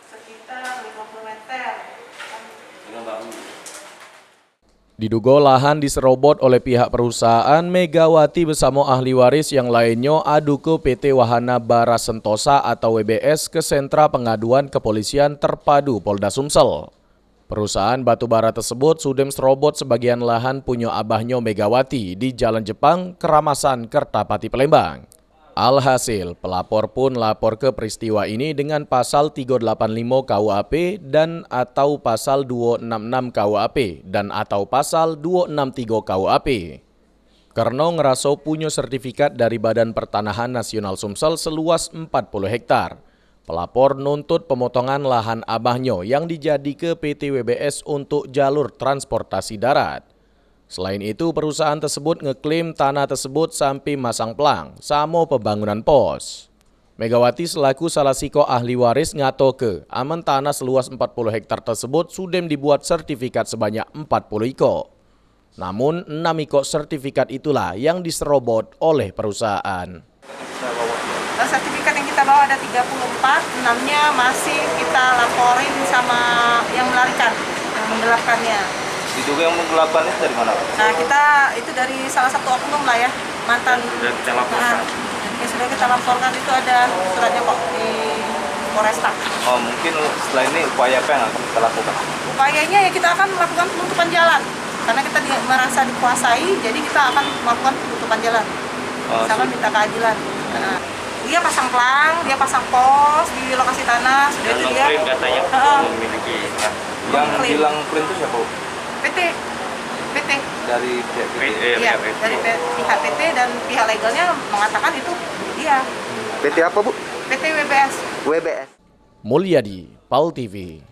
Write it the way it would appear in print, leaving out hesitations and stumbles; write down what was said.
sekitar 50 meter. Diduga lahan diserobot oleh pihak perusahaan, Megawati bersama ahli waris yang lainnya adu ke PT Wahana Bara Sentosa atau WBS ke Sentra Pengaduan Kepolisian Terpadu Polda Sumsel. Perusahaan batubara tersebut sudah serobot sebagian lahan punya abahnya Megawati di Jalan Jepang, Keramasan, Kertapati, Palembang. Alhasil, pelapor pun lapor ke peristiwa ini dengan pasal 385 KUHP dan atau pasal 266 KUHP dan atau pasal 263 KUHP. Karena ngerasa punya sertifikat dari Badan Pertanahan Nasional Sumsel seluas 40 hektar. Pelapor nuntut pemotongan lahan abahnya yang dijadi ke PT WBS untuk jalur transportasi darat. Selain itu, perusahaan tersebut ngeklaim tanah tersebut sampai masang pelang sama pembangunan pos. Megawati selaku salah siko ahli waris ngato ke aman tanah seluas 40 hektar tersebut sudah dibuat sertifikat sebanyak 40 iko. Namun 6 iko sertifikat itulah yang diserobot oleh perusahaan. Sertifikat yang kita bawa ada 34, 6-nya masih kita laporin sama yang melarikan, yang menggelapkannya. Diduga yang menggelapkan itu dari mana? Nah, kita itu dari salah satu oknum lah ya, mantan. Sudah kita laporkan? Yang sudah kita laporkan itu ada suratnya kok di Polresta. Oh, mungkin setelah ini upaya apa yang akan kita lakukan? Upayanya ya kita akan melakukan penutupan jalan. Karena kita merasa dikuasai, jadi kita akan melakukan penutupan jalan. Misalkan minta keadilan. Nah, dia pasang pelang, dia pasang pos di lokasi tanah, sudah itu dia. Katanya memiliki. Yang bilang print itu siapa? PT dari pihak PT. Iya, dari pihak PT dan pihak legalnya mengatakan itu dia. PT apa, Bu? PT WBS. WBS. Mulyadi, PAL TV.